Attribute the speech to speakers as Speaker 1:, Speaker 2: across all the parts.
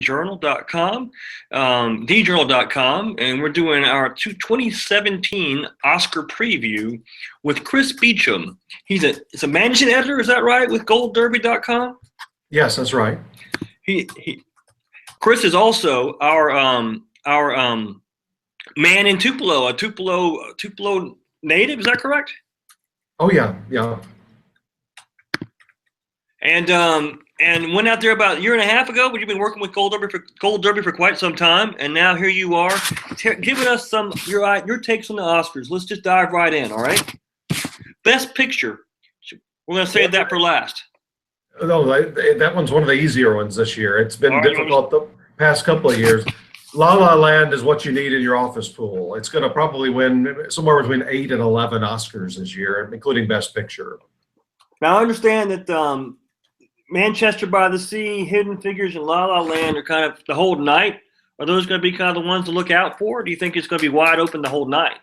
Speaker 1: journal.com, djournal.com, and we're doing our 2017 Oscar preview with Chris Beachum. He's a managing editor, is that right, with goldderby.com?
Speaker 2: Yes, that's right.
Speaker 1: Chris is also our man in Tupelo, a Tupelo native, is that correct?
Speaker 2: Oh yeah, yeah.
Speaker 1: And went out there about a year and a half ago, but you've been working with Gold Derby for quite some time, and now here you are, giving us some your takes on the Oscars. Let's just dive right in, all right? Best Picture. We're going to save that for last.
Speaker 2: No, that one's one of the easier ones this year. It's been difficult the past couple of years. La La Land is what you need in your office pool. It's going to probably win somewhere between 8 and 11 Oscars this year, including Best Picture.
Speaker 1: Now, I understand that Manchester by the Sea, Hidden Figures, and La La Land are kind of the whole night. Are those going to be kind of the ones to look out for? Or do you think it's going to be wide open the whole night?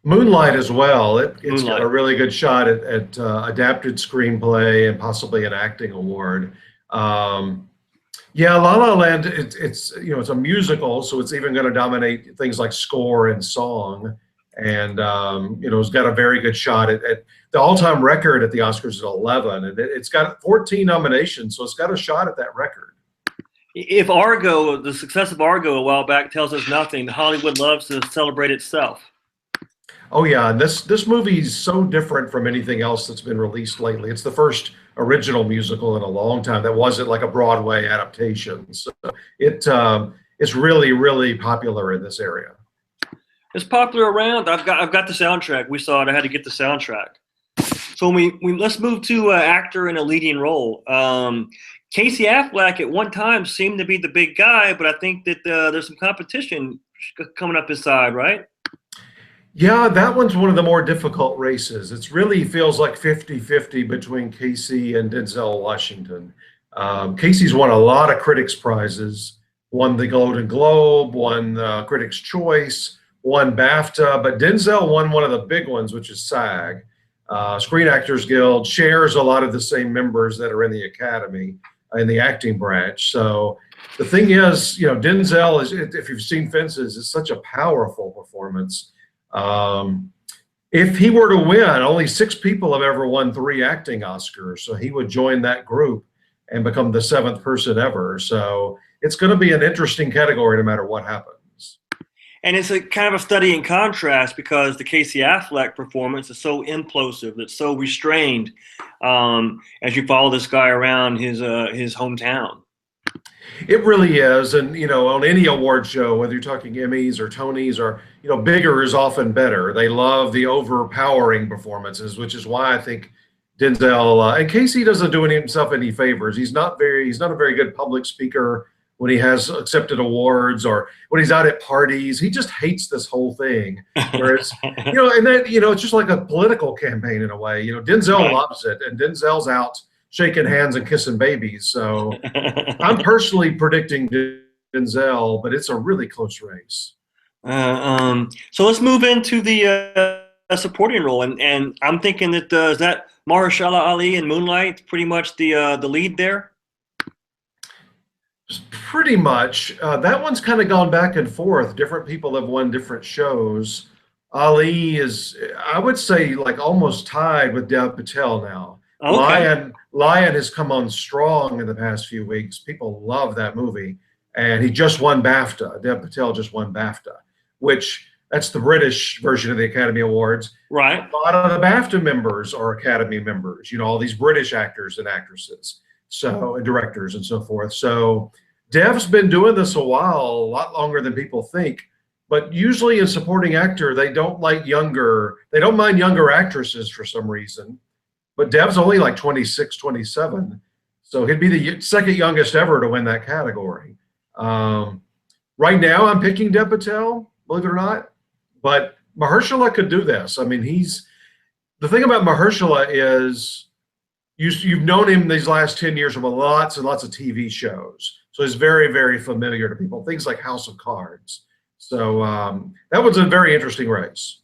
Speaker 2: Moonlight as well. It's got a really good shot at adapted screenplay and possibly an acting award. Yeah, La La Land. It's a musical, so it's even going to dominate things like score and song. And it's got a very good shot at the all-time record at the Oscars is 11, and it's got 14 nominations, so it's got a shot at that record.
Speaker 1: If the success of Argo a while back tells us nothing, Hollywood loves to celebrate itself.
Speaker 2: Oh yeah, and this movie is so different from anything else that's been released lately. It's the first original musical in a long time that wasn't like a Broadway adaptation. So it's really, really popular in this area.
Speaker 1: It's popular around. I've got the soundtrack. We saw it. I had to get the soundtrack. So let's move to actor in a leading role. Casey Affleck at one time seemed to be the big guy, but I think that there's some competition coming up his side, right?
Speaker 2: Yeah, that one's one of the more difficult races. It really feels like 50-50 between Casey and Denzel Washington. Casey's won a lot of critics' prizes, won the Golden Globe, won Critics' Choice, won BAFTA, but Denzel won one of the big ones, which is SAG. Screen Actors Guild shares a lot of the same members that are in the Academy in the acting branch. So the thing is, Denzel is, if you've seen Fences, is such a powerful performance. If he were to win, only 6 people have ever won 3 acting Oscars, so he would join that group and become the 7th person ever. So it's going to be an interesting category no matter what happens.
Speaker 1: And it's a kind of a study in contrast because the Casey Affleck performance is so implosive, it's so restrained as you follow this guy around his hometown.
Speaker 2: It really is. And, on any award show, whether you're talking Emmys or Tonys or, bigger is often better. They love the overpowering performances, which is why I think Denzel and Casey doesn't do himself any favors. He's not a very good public speaker when he has accepted awards or when he's out at parties. He just hates this whole thing. Whereas, and then, it's just like a political campaign in a way. Denzel loves it, and Denzel's out shaking hands and kissing babies. So I'm personally predicting Denzel, but it's a really close race.
Speaker 1: So let's move into the supporting role, and I'm thinking that is that Mahershala Ali in Moonlight pretty much the lead there.
Speaker 2: Pretty much. That one's kind of gone back and forth. Different people have won different shows. Ali is, I would say, like almost tied with Dev Patel now. Okay. Lion has come on strong in the past few weeks. People love that movie. And he just won BAFTA. Dev Patel just won BAFTA, which that's the British version of the Academy Awards.
Speaker 1: Right.
Speaker 2: A lot of the BAFTA members are Academy members, all these British actors and actresses, and directors and so forth. So Dev's been doing this a lot longer than people think. But usually in supporting actor, they don't mind younger actresses for some reason. But Dev's only like 26, 27. So he'd be the second youngest ever to win that category. Right now, I'm picking Dev Patel, believe it or not. But Mahershala could do this. I mean, the thing about Mahershala is you've known him these last 10 years from lots and lots of TV shows. So he's very, very familiar to people, things like House of Cards. So that was a very interesting race.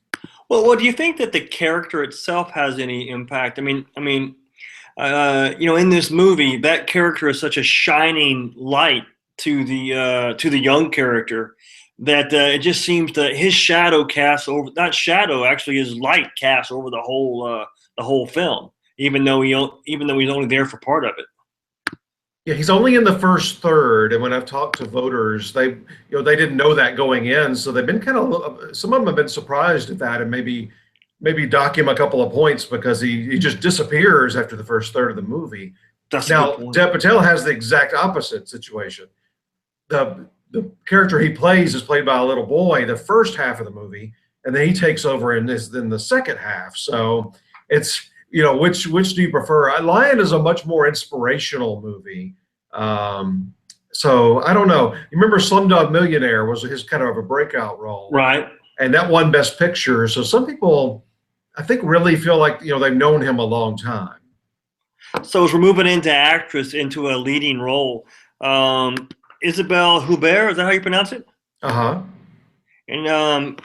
Speaker 1: Well, do you think that the character itself has any impact? I mean, in this movie, that character is such a shining light to the young character that it just seems that his shadow casts over, not shadow, actually his light casts over the whole film, even though he's only there for part of it.
Speaker 2: Yeah, he's only in the first third, and when I've talked to voters, they didn't know that going in, so they've been kind of, some of them have been surprised at that, and maybe dock him a couple of points because he just disappears after the first third of the movie.
Speaker 1: That's
Speaker 2: Now, Dev Patel has the exact opposite situation. The character he plays is played by a little boy the first half of the movie, and then he takes over in the second half. So it's, which do you prefer? Lion is a much more inspirational movie. So I don't know. You remember Slumdog Millionaire was his kind of a breakout role,
Speaker 1: right?
Speaker 2: And that won Best Picture. So some people, I think, really feel like they've known him a long time.
Speaker 1: So as we're moving into actress, into a leading role, Isabelle Huppert, is that how you pronounce it?
Speaker 2: Uh-huh.
Speaker 1: And then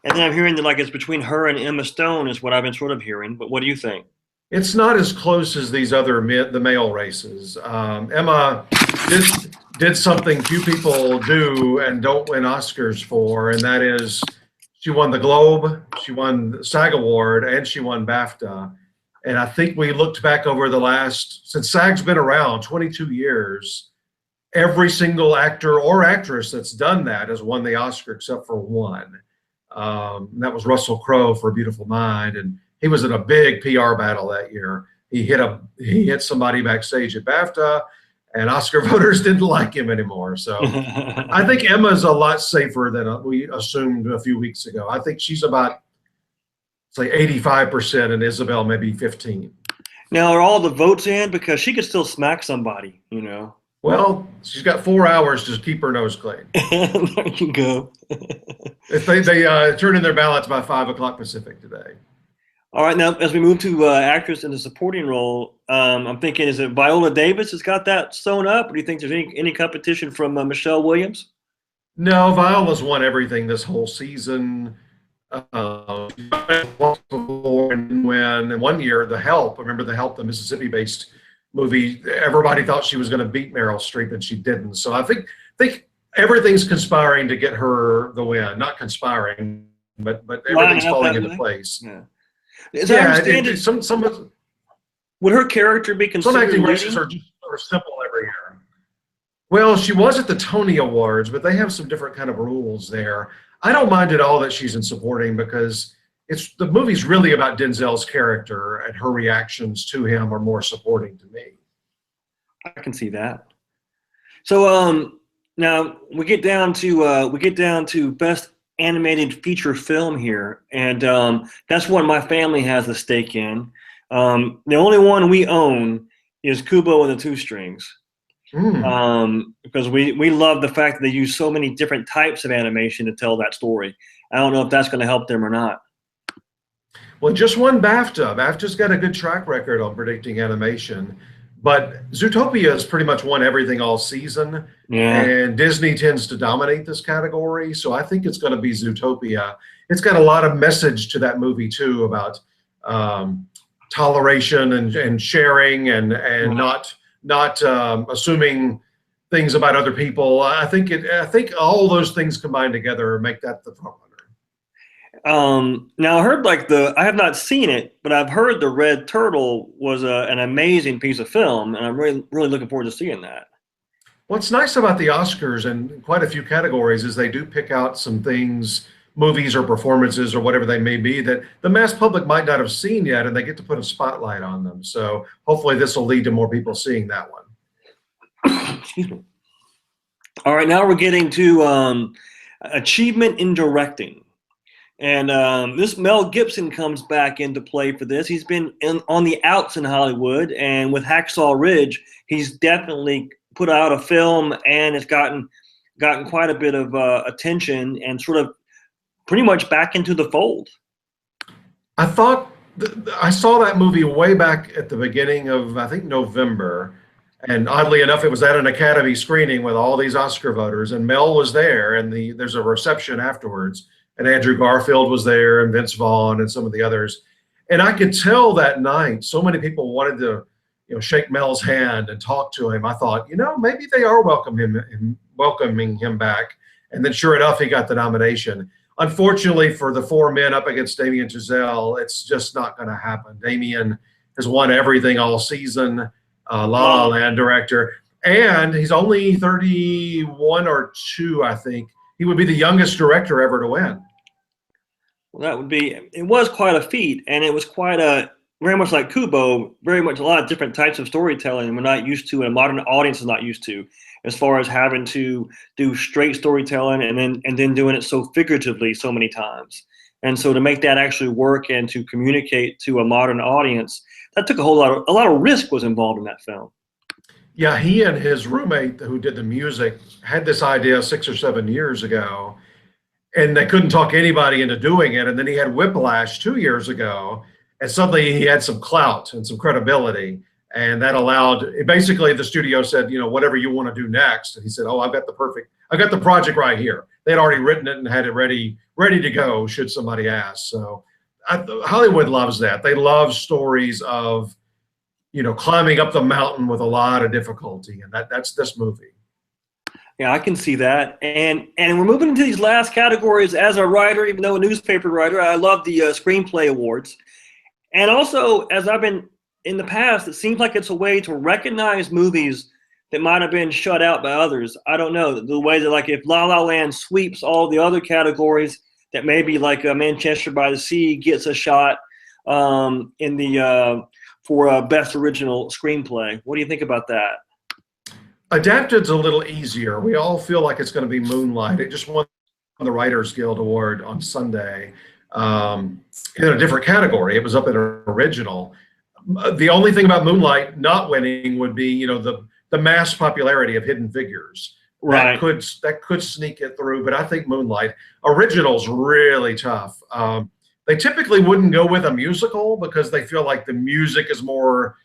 Speaker 1: I'm hearing that it's between her and Emma Stone is what I've been sort of hearing. But what do you think?
Speaker 2: It's not as close as these other the male races. Emma did something few people do and don't win Oscars for, and that is she won the Globe, she won the SAG Award, and she won BAFTA. And I think we looked back over since SAG's been around 22 years, every single actor or actress that's done that has won the Oscar except for one. And that was Russell Crowe for A Beautiful Mind. And he was in a big PR battle that year. He hit somebody backstage at BAFTA, and Oscar voters didn't like him anymore. So I think Emma's a lot safer than we assumed a few weeks ago. I think she's about, say, 85%, and Isabelle maybe 15%.
Speaker 1: Now, are all the votes in? Because she could still smack somebody,
Speaker 2: Well, she's got 4 hours to keep her nose clean.
Speaker 1: There you go.
Speaker 2: If they turn in their ballots by 5 o'clock Pacific today.
Speaker 1: All right, now as we move to actress in the supporting role, I'm thinking, is it Viola Davis has got that sewn up? Or do you think there's any competition from Michelle Williams?
Speaker 2: No, Viola's won everything this whole season. Before and when 1 year, The Help, remember The Help, the Mississippi-based movie, everybody thought she was going to beat Meryl Streep, and she didn't. So I think everything's conspiring to get her the win. Not conspiring, but everything's falling into place.
Speaker 1: Yeah. Would her character be considered?
Speaker 2: Some acting races are simple every year. Well, she was at the Tony Awards, but they have some different kind of rules there. I don't mind at all that she's in supporting because the movie's really about Denzel's character, and her reactions to him are more supporting to me.
Speaker 1: I can see that. So now we get down to best animated feature film here, and that's one my family has a stake in. The only one we own is Kubo and the Two Strings. Because we love the fact that they use so many different types of animation to tell that story. I don't know if that's going to help them or not.
Speaker 2: Well, just won BAFTA. BAFTA's got a good track record on predicting animation, but Zootopia has pretty much won everything all season.
Speaker 1: Yeah.
Speaker 2: And Disney tends to dominate this category, so I think it's going to be Zootopia. It's got a lot of message to that movie too about toleration and sharing and not assuming things about other people. I think all those things combined together make that the front runner.
Speaker 1: Now I heard I have not seen it, but I've heard The Red Turtle was an amazing piece of film, and I'm really looking forward to seeing that.
Speaker 2: What's nice about the Oscars and quite a few categories is they do pick out some things, movies or performances or whatever they may be, that the mass public might not have seen yet, and they get to put a spotlight on them. So hopefully this will lead to more people seeing that one.
Speaker 1: Excuse me. All right, now we're getting to achievement in directing. And this Mel Gibson comes back into play for this. He's been on the outs in Hollywood, and with Hacksaw Ridge, he's definitely put out a film, and it's gotten quite a bit of attention and sort of pretty much back into the fold.
Speaker 2: I thought I saw that movie way back at the beginning of, I think, November. And oddly enough, it was at an Academy screening with all these Oscar voters, and Mel was there, and there's a reception afterwards, and Andrew Garfield was there, and Vince Vaughn, and some of the others. And I could tell that night, so many people wanted to, shake Mel's hand and talk to him. I thought, maybe they are welcoming welcoming him back. And then sure enough, he got the nomination. Unfortunately for the four men up against Damien Chazelle, it's just not going to happen. Damien has won everything all season, La La Land director, and he's only 31 or 2, I think. He would be the youngest director ever to win.
Speaker 1: Well, that would be, it was quite a feat, and it was quite a, very much like Kubo, very much a lot of different types of storytelling we're not used to, and a modern audience is not used to, as far as having to do straight storytelling and then doing it so figuratively so many times. And so to make that actually work and to communicate to a modern audience, that took a lot of risk was involved in that film.
Speaker 2: Yeah, he and his roommate who did the music had this idea 6 or 7 years ago, and they couldn't talk anybody into doing it. And then he had Whiplash 2 years ago, and suddenly he had some clout and some credibility. And that allowed, basically the studio said, you know, whatever you want to do next. And he said, oh, I've got the project right here. They'd already written it and had it ready to go should somebody ask. So Hollywood loves that. They love stories of, you know, climbing up the mountain with a lot of difficulty. And that's this movie.
Speaker 1: Yeah, I can see that. And we're moving into these last categories. As a writer, even though a newspaper writer, I love the Screenplay Awards. And also, as I've been in the past, it seems like it's a way to recognize movies that might have been shut out by others. I don't know, the way that, like, if La La Land sweeps all the other categories, that maybe like Manchester by the Sea gets a shot in the for Best Original Screenplay. What do you think about that?
Speaker 2: Adapted's a little easier. We all feel like it's going to be Moonlight. It just won the Writers Guild Award on Sunday in a different category. It was up at original. The only thing about Moonlight not winning would be, you know, the mass popularity of Hidden Figures.
Speaker 1: Right.
Speaker 2: That could sneak it through, but I think Moonlight. Original's really tough. They typically wouldn't go with a musical because they feel like the music is more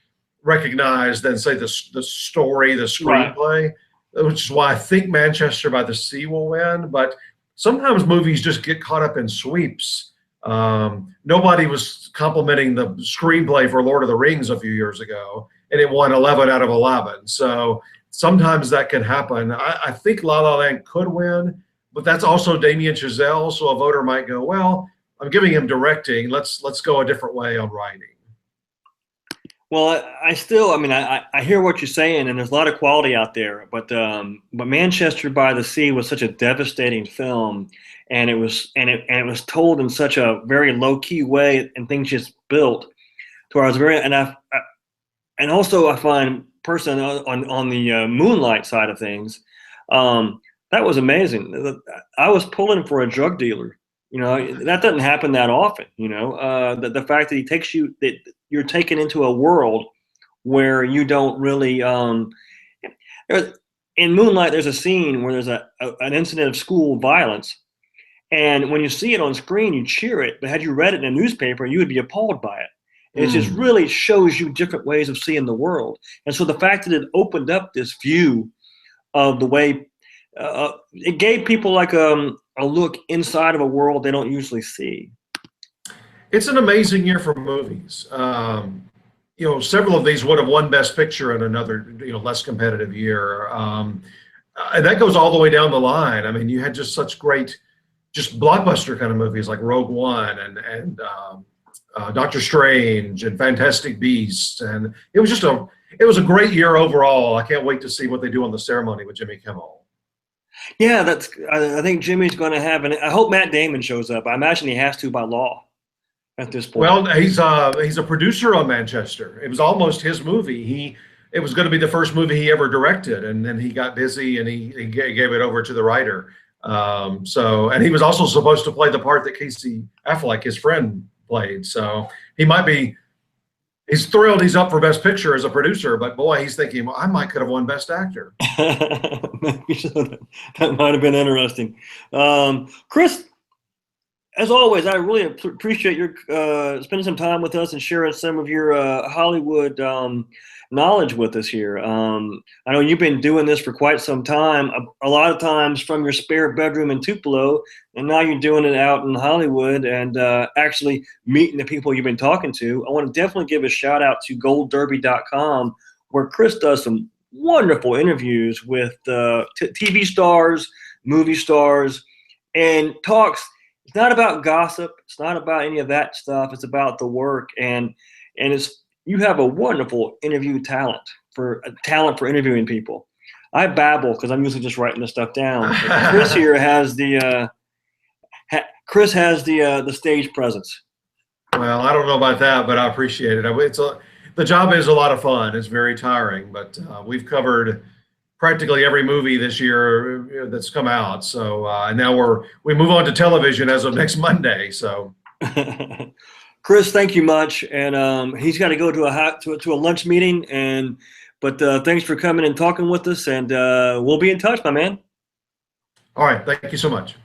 Speaker 2: recognized than, say, the story, the screenplay, which is why I think Manchester by the Sea will win. But sometimes movies just get caught up in sweeps. Nobody was complimenting the screenplay for Lord of the Rings a few years ago, and it won 11 out of 11. So sometimes that can happen. I think La La Land could win, but that's also Damien Chazelle, so a voter might go, well, I'm giving him directing. Let's go a different way on writing.
Speaker 1: Well, I hear what you're saying, and there's a lot of quality out there. But Manchester by the Sea was such a devastating film, and it was told in such a very low key way, and things just built to where I was very and also I find personally on the Moonlight side of things, that was amazing. I was pulling for a drug dealer. You know, that doesn't happen that often. You know, the fact that he takes you, that you're taken into a world where you don't really. In Moonlight, there's a scene where there's an incident of school violence, and when you see it on screen, you cheer it. But had you read it in a newspaper, you would be appalled by it. It just really shows you different ways of seeing the world. And so the fact that it opened up this view of the way, it gave people like a look inside of a world they don't usually see.
Speaker 2: It's an amazing year for movies. You know, several of these would have won Best Picture in another, you know, less competitive year. And that goes all the way down the line. I mean, you had just such great, just blockbuster kind of movies like Rogue One and Doctor Strange and Fantastic Beasts, and it was a great year overall. I can't wait to see what they do on the ceremony with Jimmy Kimmel.
Speaker 1: Yeah, I think Jimmy's going to have, and I hope Matt Damon shows up. I imagine he has to by law at this point.
Speaker 2: Well, he's a producer on Manchester. It was almost his movie. It was going to be the first movie he ever directed, and then he got busy and he gave it over to the writer. And he was also supposed to play the part that Casey Affleck, his friend, played. So he's thrilled he's up for Best Picture as a producer, but boy, he's thinking, well, I might could have won Best Actor.
Speaker 1: That might have been interesting. Chris, as always, I really appreciate your spending some time with us and sharing some of your Hollywood knowledge with us here. I know you've been doing this for quite some time, a lot of times from your spare bedroom in Tupelo, and now you're doing it out in Hollywood and actually meeting the people you've been talking to. I want to definitely give a shout out to goldderby.com, where Chris does some wonderful interviews with TV stars, movie stars, and talks. It's not about gossip. It's not about any of that stuff. It's about the work, and you have a wonderful interview talent for interviewing people. I babble because I'm usually just writing this stuff down. But Chris here has the stage presence.
Speaker 2: Well, I don't know about that, but I appreciate it. The job is a lot of fun. It's very tiring, but we've covered practically every movie this year that's come out. So now we move on to television as of next Monday. So,
Speaker 1: Chris, thank you much. And he's got to go to a lunch meeting. But thanks for coming and talking with us. And we'll be in touch, my man.
Speaker 2: All right. Thank you so much.